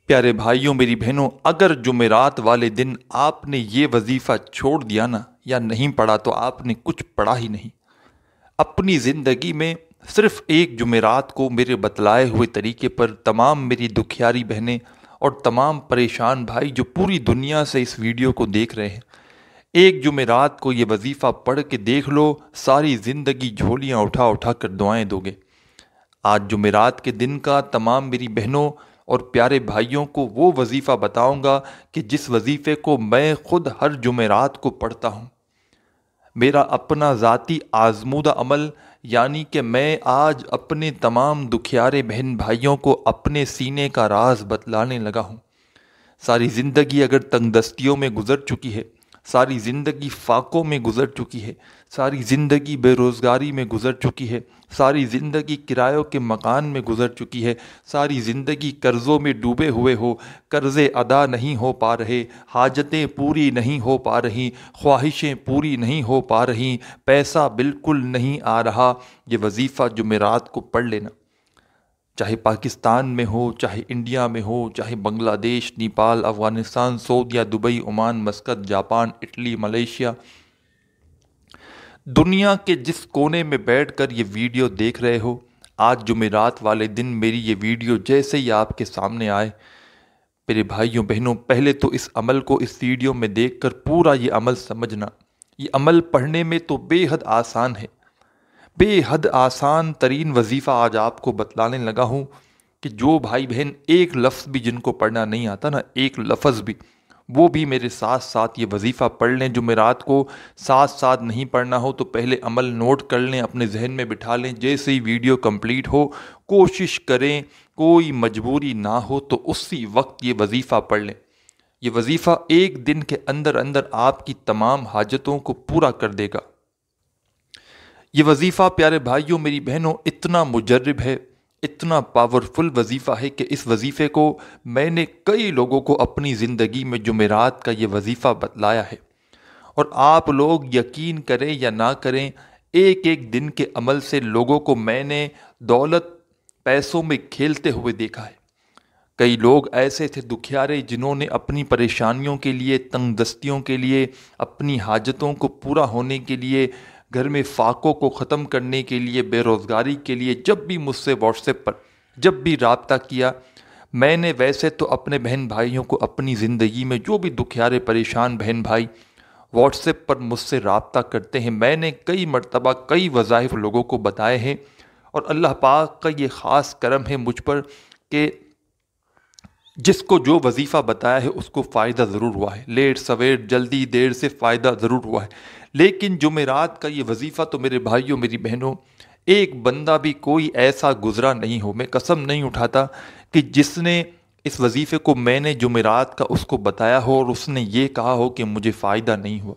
پیارے بھائیوں میری بہنوں، اگر جمعرات والے دن آپ نے یہ وظیفہ چھوڑ دیا نا یا نہیں پڑھا تو آپ نے کچھ پڑھا ہی نہیں۔ اپنی زندگی میں صرف ایک جمعرات کو میرے بتلائے ہوئے طریقے پر تمام میری دکھیاری بہنیں اور تمام پریشان بھائی جو پوری دنیا سے اس ویڈیو کو دیکھ رہے ہیں، ایک جمعرات کو یہ وظیفہ پڑھ کے دیکھ لو، ساری زندگی جھولیاں اٹھا اٹھا کر دعائیں دو گے۔ آج جمعرات کے دن کا تمام میری بہنوں اور پیارے بھائیوں کو وہ وظیفہ بتاؤں گا کہ جس وظیفے کو میں خود ہر جمعرات کو پڑھتا ہوں۔ میرا اپنا ذاتی آزمودہ عمل، یعنی کہ میں آج اپنے تمام دکھیارے بہن بھائیوں کو اپنے سینے کا راز بتلانے لگا ہوں۔ ساری زندگی اگر تنگ دستیوں میں گزر چکی ہے، ساری زندگی فاقوں میں گزر چکی ہے، ساری زندگی بے روزگاری میں گزر چکی ہے، ساری زندگی کرایوں کے مکان میں گزر چکی ہے، ساری زندگی قرضوں میں ڈوبے ہوئے ہو، قرضے ادا نہیں ہو پا رہے، حاجتیں پوری نہیں ہو پا رہی، خواہشیں پوری نہیں ہو پا رہی، پیسہ بالکل نہیں آ رہا، یہ وظیفہ جمعرات کو پڑھ لینا۔ چاہے پاکستان میں ہو، چاہے انڈیا میں ہو، چاہے بنگلہ دیش، نیپال، افغانستان، سعودیہ، Dubai, Oman, Muscat, Japan, Italy, Malaysia, دنیا کے جس کونے میں بیٹھ کر یہ ویڈیو دیکھ رہے ہو، آج جمعرات والے دن میری یہ ویڈیو جیسے ہی آپ کے سامنے آئے، میرے بھائیوں بہنوں، پہلے تو اس عمل کو اس ویڈیو میں دیکھ کر پورا یہ عمل سمجھنا۔ یہ عمل پڑھنے میں تو بے حد آسان ہے، بے حد آسان ترین وظیفہ آج آپ کو بتلانے لگا ہوں کہ جو بھائی بہن ایک لفظ بھی جن کو پڑھنا نہیں آتا نا، ایک لفظ بھی، وہ بھی میرے ساتھ ساتھ یہ وظیفہ پڑھ لیں۔ جمعرات کو ساتھ ساتھ نہیں پڑھنا ہو تو پہلے عمل نوٹ کر لیں، اپنے ذہن میں بٹھا لیں، جیسے ہی ویڈیو کمپلیٹ ہو کوشش کریں، کوئی مجبوری نہ ہو تو اسی وقت یہ وظیفہ پڑھ لیں۔ یہ وظیفہ ایک دن کے اندر اندر آپ کی تمام حاجتوں کو پورا کر دے گا۔ یہ وظیفہ پیارے بھائیوں میری بہنوں اتنا مجرب ہے، اتنا پاورفل وظیفہ ہے کہ اس وظیفے کو میں نے کئی لوگوں کو اپنی زندگی میں جمعرات کا یہ وظیفہ بتلایا ہے، اور آپ لوگ یقین کریں یا نہ کریں، ایک ایک دن کے عمل سے لوگوں کو میں نے دولت پیسوں میں کھیلتے ہوئے دیکھا ہے۔ کئی لوگ ایسے تھے دکھیارے جنہوں نے اپنی پریشانیوں کے لیے، تنگ دستیوں کے لیے، اپنی حاجتوں کو پورا ہونے کے لیے، گھر میں فاقوں کو ختم کرنے کے لیے، بے روزگاری کے لیے، جب بھی مجھ سے واٹس ایپ پر جب بھی رابطہ کیا، میں نے ویسے تو اپنے بہن بھائیوں کو اپنی زندگی میں جو بھی دکھیارے پریشان بہن بھائی واٹس ایپ پر مجھ سے رابطہ کرتے ہیں، میں نے کئی مرتبہ کئی وظائف لوگوں کو بتائے ہیں، اور اللہ پاک کا یہ خاص کرم ہے مجھ پر کہ جس کو جو وظیفہ بتایا ہے اس کو فائدہ ضرور ہوا ہے، لیٹ سویر جلدی دیر سے فائدہ ضرور ہوا ہے۔ لیکن جمعرات کا یہ وظیفہ تو میرے بھائیوں میری بہنوں، ایک بندہ بھی کوئی ایسا گزرا نہیں ہو، میں قسم نہیں اٹھاتا، کہ جس نے اس وظیفے کو میں نے جمعرات کا اس کو بتایا ہو اور اس نے یہ کہا ہو کہ مجھے فائدہ نہیں ہوا۔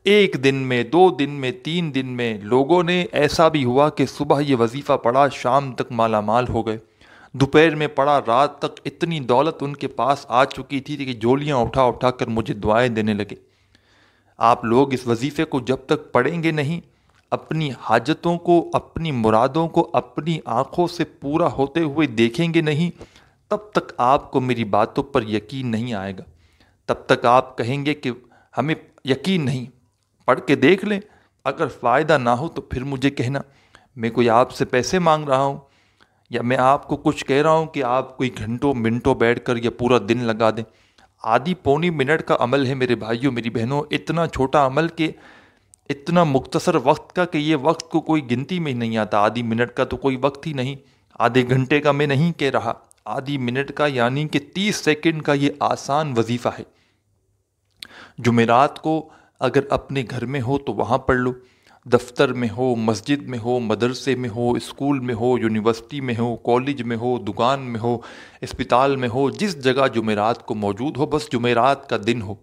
ایک دن میں، دو دن میں، تین دن میں لوگوں نے ایسا بھی ہوا کہ صبح یہ وظیفہ پڑھا، شام تک مالا مال ہو گئے، دوپہر میں پڑھا، رات تک اتنی دولت ان کے پاس آ چکی تھی کہ جولیاں اٹھا اٹھا کر مجھے دعائیں دینے لگے۔ آپ لوگ اس وظیفے کو جب تک پڑھیں گے نہیں، اپنی حاجتوں کو، اپنی مرادوں کو اپنی آنکھوں سے پورا ہوتے ہوئے دیکھیں گے نہیں، تب تک آپ کو میری باتوں پر یقین نہیں آئے گا۔ تب تک آپ کہیں گے کہ ہمیں یقین نہیں، پڑھ کے دیکھ لیں، اگر فائدہ نہ ہو تو پھر مجھے کہنا، میں کوئی آپ سے پیسے مانگ رہا ہوں یا میں آپ کو کچھ کہہ رہا ہوں کہ آپ کوئی گھنٹوں منٹوں بیٹھ کر یا پورا دن لگا دیں۔ آدھی پونی منٹ کا عمل ہے میرے بھائیوں میری بہنوں، اتنا چھوٹا عمل کہ اتنا مختصر وقت کا کہ یہ وقت کو کوئی گنتی میں نہیں آتا۔ آدھی منٹ کا تو کوئی وقت ہی نہیں، آدھے گھنٹے کا میں نہیں کہہ رہا، آدھی منٹ کا یعنی کہ 30 سیکنڈ کا یہ آسان وظیفہ ہے۔ جمعرات کو اگر اپنے گھر میں ہو تو وہاں پڑھ لو، دفتر میں ہو، مسجد میں ہو، مدرسے میں ہو، اسکول میں ہو، یونیورسٹی میں ہو، کالج میں ہو، دکان میں ہو، اسپتال میں ہو، جس جگہ جمعرات کو موجود ہو، بس جمعرات کا دن ہو۔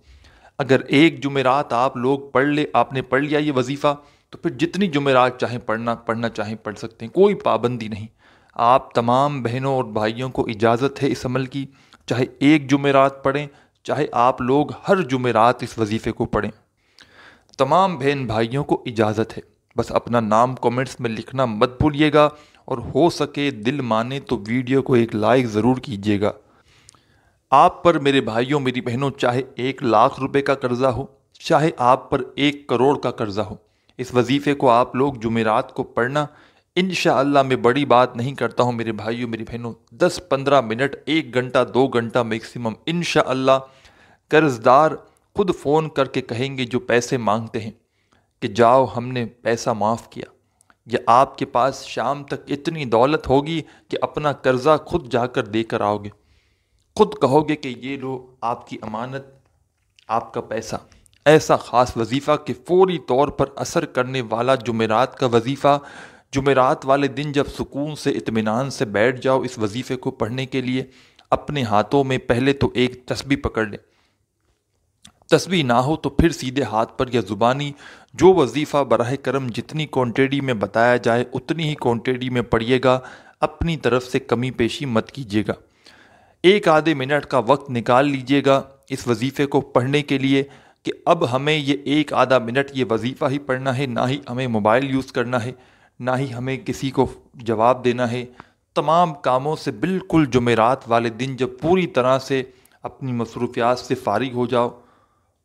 اگر ایک جمعرات آپ لوگ پڑھ لے، آپ نے پڑھ لیا یہ وظیفہ، تو پھر جتنی جمعرات چاہیں پڑھنا چاہیں پڑھ سکتے ہیں، کوئی پابندی نہیں۔ آپ تمام بہنوں اور بھائیوں کو اجازت ہے اس عمل کی، چاہے ایک جمعرات پڑھیں، چاہے آپ لوگ ہر جمعرات اس وظیفے کو پڑھیں، تمام بہن بھائیوں کو اجازت ہے۔ بس اپنا نام کومنٹس میں لکھنا مت بھولیے گا، اور ہو سکے دل مانے تو ویڈیو کو ایک لائک ضرور کیجیے گا۔ آپ پر میرے بھائیوں میری بہنوں چاہے 1,00,000 روپے کا قرضہ ہو، چاہے آپ پر 1 کروڑ کا قرضہ ہو، اس وظیفے کو آپ لوگ جمعرات کو پڑھنا۔ انشاءاللہ میں بڑی بات نہیں کرتا ہوں میرے بھائیوں میری بہنوں، 10-15 منٹ، 1 گھنٹہ 2 گھنٹہ میکسیمم، انشاءاللہ قرضدار خود فون کر کے کہیں گے جو پیسے مانگتے ہیں کہ جاؤ ہم نے پیسہ معاف کیا، یا آپ کے پاس شام تک اتنی دولت ہوگی کہ اپنا قرضہ خود جا کر دے کر آؤ گے، خود کہو گے کہ یہ لو آپ کی امانت، آپ کا پیسہ۔ ایسا خاص وظیفہ کہ فوری طور پر اثر کرنے والا جمعرات کا وظیفہ، جمعرات والے دن جب سکون سے اطمینان سے بیٹھ جاؤ اس وظیفے کو پڑھنے کے لیے، اپنے ہاتھوں میں پہلے تو ایک تسبیح پکڑ لیں، تسبیح نہ ہو تو پھر سیدھے ہاتھ پر یا زبانی جو وظیفہ براہ کرم جتنی کوانٹٹی میں بتایا جائے اتنی ہی کوانٹٹی میں پڑھیے گا، اپنی طرف سے کمی پیشی مت کیجیے گا۔ 1 منٹ کا وقت نکال لیجیے گا اس وظیفے کو پڑھنے کے لیے کہ اب ہمیں یہ 1 منٹ یہ وظیفہ ہی پڑھنا ہے، نہ ہی ہمیں موبائل یوز کرنا ہے، نہ ہی ہمیں کسی کو جواب دینا ہے۔ تمام کاموں سے بالکل جمعرات والے دن جب پوری طرح سے اپنی مصروفیات سے فارغ ہو جاؤ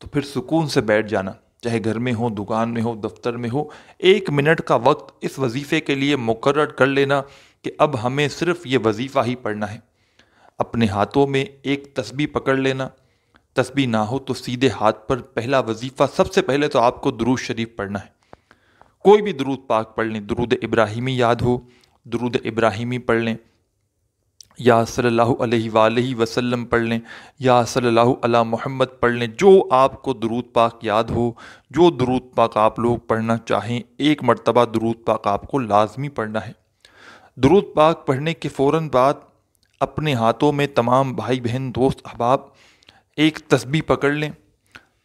تو پھر سکون سے بیٹھ جانا، چاہے گھر میں ہو، دکان میں ہو، دفتر میں ہو، 1 منٹ کا وقت اس وظیفے کے لیے مقرر کر لینا کہ اب ہمیں صرف یہ وظیفہ ہی پڑھنا ہے۔ اپنے ہاتھوں میں ایک تسبیح پکڑ لینا، تسبیح نہ ہو تو سیدھے ہاتھ پر پہلا وظیفہ، سب سے پہلے تو آپ کو درود شریف پڑھنا ہے، کوئی بھی درود پاک پڑھ لیں، درود ابراہیمی یاد ہو درود ابراہیمی پڑھ لیں، یا صلی اللہ علیہ وآلہ وسلم پڑھ لیں، یا صلی اللہ علی محمد پڑھ لیں، جو آپ کو درود پاک یاد ہو، جو درود پاک آپ لوگ پڑھنا چاہیں، 1 مرتبہ درود پاک آپ کو لازمی پڑھنا ہے۔ درود پاک پڑھنے کے فوراً بعد اپنے ہاتھوں میں تمام بھائی بہن دوست احباب ایک تسبیح پکڑ لیں،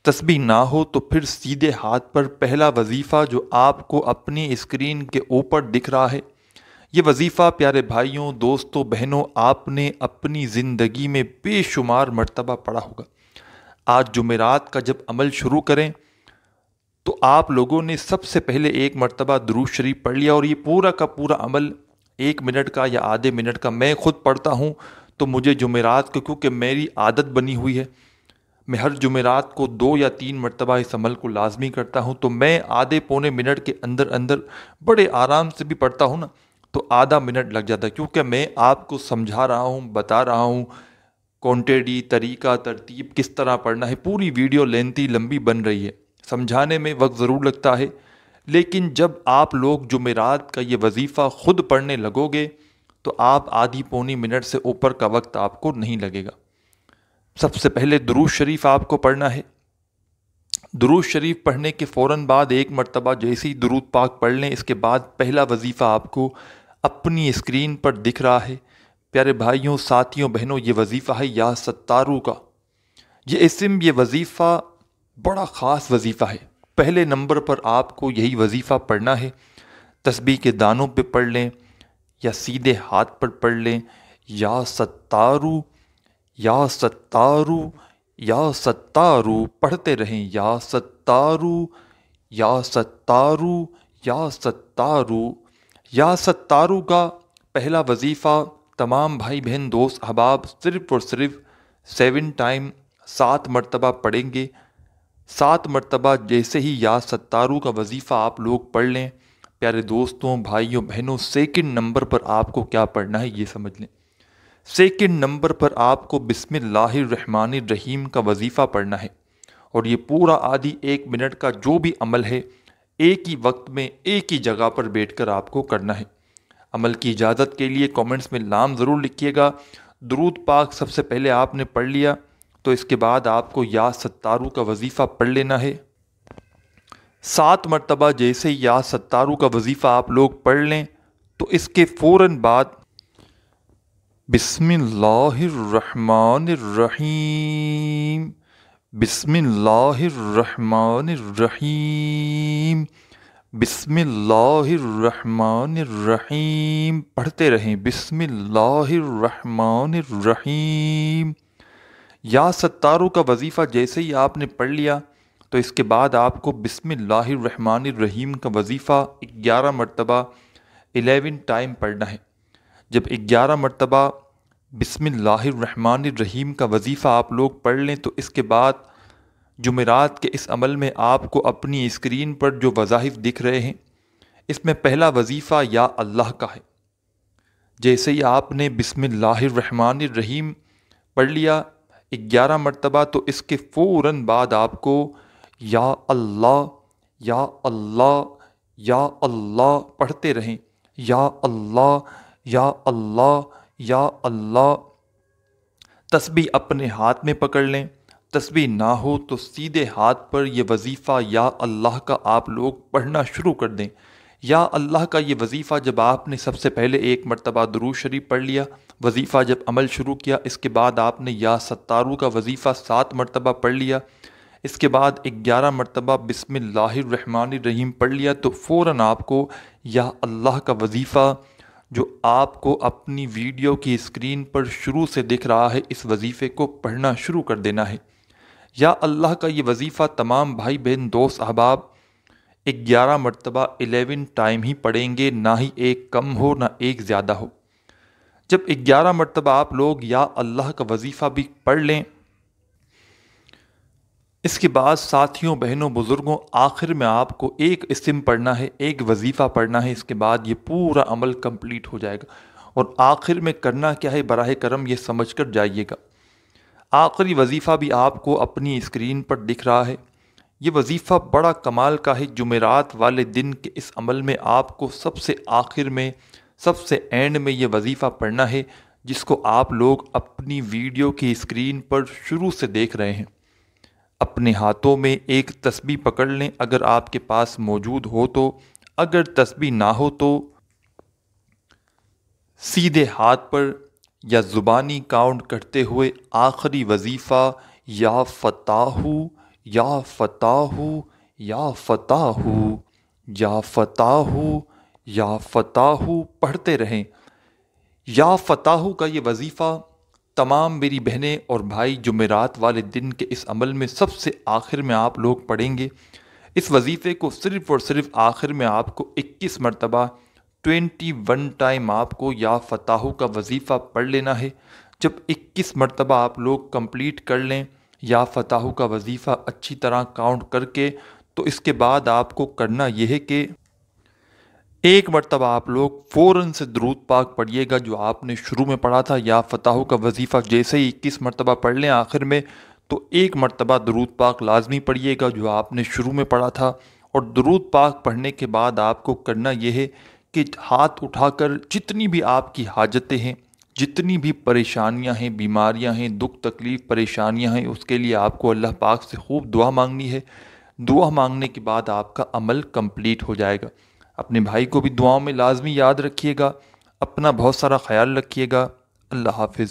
تسبیح نہ ہو تو پھر سیدھے ہاتھ پر پہلا وظیفہ جو آپ کو اپنی اسکرین کے اوپر دکھ رہا ہے، یہ وظیفہ پیارے بھائیوں دوستوں بہنوں آپ نے اپنی زندگی میں بے شمار مرتبہ پڑھا ہوگا۔ آج جمعرات کا جب عمل شروع کریں تو آپ لوگوں نے سب سے پہلے 1 مرتبہ درود شریف پڑھ لیا، اور یہ پورا کا پورا عمل 1 منٹ کا یا آدھے منٹ کا میں خود پڑھتا ہوں، تو مجھے جمعرات کو کیونکہ میری عادت بنی ہوئی ہے، میں ہر جمعرات کو 2 یا 3 مرتبہ اس عمل کو لازمی کرتا ہوں، تو میں آدھے پونے منٹ کے اندر اندر بڑے آرام سے بھی پڑھتا ہوں نا تو آدھا منٹ لگ جاتا ہے، کیونکہ میں آپ کو سمجھا رہا ہوں، بتا رہا ہوں کوانٹٹی، طریقہ، ترتیب کس طرح پڑھنا ہے۔ پوری ویڈیو لینتھی لمبی بن رہی ہے، سمجھانے میں وقت ضرور لگتا ہے، لیکن جب آپ لوگ جمعرات کا یہ وظیفہ خود پڑھنے لگو گے تو آپ آدھی پونی منٹ سے اوپر کا وقت آپ کو نہیں لگے گا۔ سب سے پہلے درود شریف آپ کو پڑھنا ہے، درود شریف پڑھنے کے فوراً بعد 1 مرتبہ جیسے ہی درود پاک پڑھ لیں، اس کے بعد پہلا وظیفہ آپ کو اپنی اسکرین پر دکھ رہا ہے۔ پیارے بھائیوں ساتھیوں بہنوں، یہ وظیفہ ہے یا ستارو کا، یہ اسم، یہ وظیفہ بڑا خاص وظیفہ ہے۔ پہلے نمبر پر آپ کو یہی وظیفہ پڑھنا ہے، تسبیح کے دانوں پہ پڑھ لیں یا سیدھے ہاتھ پر پڑھ لیں، یا ستارو یا ستارو یا ستارو پڑھتے رہیں، یا ستارو یا ستارو یا ستارو۔ یا ستارو کا پہلا وظیفہ تمام بھائی بہن دوست احباب صرف اور صرف 7 ٹائم 7 مرتبہ پڑھیں گے۔ 7 مرتبہ جیسے ہی یا ستارو کا وظیفہ آپ لوگ پڑھ لیں، پیارے دوستوں بھائیوں بہنوں، 2 نمبر پر آپ کو کیا پڑھنا ہے یہ سمجھ لیں۔ 2 نمبر پر آپ کو بسم اللہ الرحمن الرحیم کا وظیفہ پڑھنا ہے، اور یہ پورا آدھی 1 منٹ کا جو بھی عمل ہے ایک ہی وقت میں ایک ہی جگہ پر بیٹھ کر آپ کو کرنا ہے۔ عمل کی اجازت کے لیے کامنٹس میں نام ضرور لکھیے گا۔ درود پاک سب سے پہلے آپ نے پڑھ لیا تو اس کے بعد آپ کو یا ستارو کا وظیفہ پڑھ لینا ہے۔ 7 مرتبہ جیسے ہی یا ستارو کا وظیفہ آپ لوگ پڑھ لیں تو اس کے فوراً بعد بسم اللہ الرحمن الرحیم، بسم اللہ الرحمن الرحیم، بسم اللہ الرحمن الرحیم پڑھتے رہیں، بسم اللہ الرحمن الرحیم۔ یا ستارو کا وظیفہ جیسے ہی آپ نے پڑھ لیا تو اس کے بعد آپ کو بسم اللہ الرحمن الرحیم کا وظیفہ 11 مرتبہ 11 ٹائم پڑھنا ہے۔ جب 11 مرتبہ بسم اللہ الرحمن الرحیم کا وظیفہ آپ لوگ پڑھ لیں تو اس کے بعد جمعرات کے اس عمل میں آپ کو اپنی اسکرین پر جو وظائف دکھ رہے ہیں اس میں پہلا وظیفہ یا اللہ کا ہے۔ جیسے ہی آپ نے بسم اللہ الرحمن الرحیم پڑھ لیا 11 مرتبہ تو اس کے فوراً بعد آپ کو یا اللہ یا اللہ یا اللہ پڑھتے رہیں، یا اللہ یا اللہ یا اللہ۔ تسبیح اپنے ہاتھ میں پکڑ لیں، تسبیح نہ ہو تو سیدھے ہاتھ پر یہ وظیفہ یا اللہ کا آپ لوگ پڑھنا شروع کر دیں۔ یا اللہ کا یہ وظیفہ جب آپ نے سب سے پہلے 1 مرتبہ درود شریف پڑھ لیا، وظیفہ جب عمل شروع کیا، اس کے بعد آپ نے یا ستارو کا وظیفہ 7 مرتبہ پڑھ لیا، اس کے بعد 11 مرتبہ بسم اللہ الرحمن الرحیم پڑھ لیا، تو فوراً آپ کو یا اللہ کا وظیفہ جو آپ کو اپنی ویڈیو کی اسکرین پر شروع سے دکھ رہا ہے اس وظیفے کو پڑھنا شروع کر دینا ہے۔ یا اللہ کا یہ وظیفہ تمام بھائی بہن دوست احباب 11 مرتبہ 11 ٹائم ہی پڑھیں گے، نہ ہی ایک کم ہو نہ ایک زیادہ ہو۔ جب 11 مرتبہ آپ لوگ یا اللہ کا وظیفہ بھی پڑھ لیں، اس کے بعد ساتھیوں بہنوں بزرگوں آخر میں آپ کو ایک اسم پڑھنا ہے، ایک وظیفہ پڑھنا ہے، اس کے بعد یہ پورا عمل کمپلیٹ ہو جائے گا۔ اور آخر میں کرنا کیا ہے براہ کرم یہ سمجھ کر جائیے گا۔ آخری وظیفہ بھی آپ کو اپنی اسکرین پر دکھ رہا ہے۔ یہ وظیفہ بڑا کمال کا ہے۔ جمعرات والے دن کے اس عمل میں آپ کو سب سے آخر میں، سب سے اینڈ میں یہ وظیفہ پڑھنا ہے جس کو آپ لوگ اپنی ویڈیو کی اسکرین پر شروع سے دیکھ رہے ہیں۔ اپنے ہاتھوں میں ایک تسبیح پکڑ لیں اگر آپ کے پاس موجود ہو تو، اگر تسبیح نہ ہو تو سیدھے ہاتھ پر یا زبانی کاؤنٹ کرتے ہوئے آخری وظیفہ یا فتاح یا فتاح یا فتاح یا فتاح یا فتاح پڑھتے رہیں۔ یا فتاح کا یہ وظیفہ تمام میری بہنیں اور بھائی جمعرات والے دن کے اس عمل میں سب سے آخر میں آپ لوگ پڑھیں گے۔ اس وظیفے کو صرف اور صرف آخر میں آپ کو 21 مرتبہ 21 ٹائم آپ کو یا فتاح کا وظیفہ پڑھ لینا ہے۔ جب 21 مرتبہ آپ لوگ کمپلیٹ کر لیں یا فتاح کا وظیفہ اچھی طرح کاؤنٹ کر کے، تو اس کے بعد آپ کو کرنا یہ ہے کہ 1 مرتبہ آپ لوگ فوراً سے درود پاک پڑھیے گا جو آپ نے شروع میں پڑھا تھا۔ یا فتاح کا وظیفہ جیسے ہی 21 مرتبہ پڑھ لیں آخر میں، تو 1 مرتبہ درود پاک لازمی پڑھیے گا جو آپ نے شروع میں پڑھا تھا۔ اور درود پاک پڑھنے کے بعد آپ کو کرنا یہ ہے کہ ہاتھ اٹھا کر جتنی بھی آپ کی حاجتیں ہیں، جتنی بھی پریشانیاں ہیں، بیماریاں ہیں، دکھ تکلیف پریشانیاں ہیں، اس کے لیے آپ کو اللہ پاک سے خوب دعا مانگنی ہے۔ دعا مانگنے کے بعد آپ کا عمل کمپلیٹ ہو جائے گا۔ اپنے بھائی کو بھی دعاؤں میں لازمی یاد رکھیے گا۔ اپنا بہت سارا خیال رکھیے گا۔ اللہ حافظ۔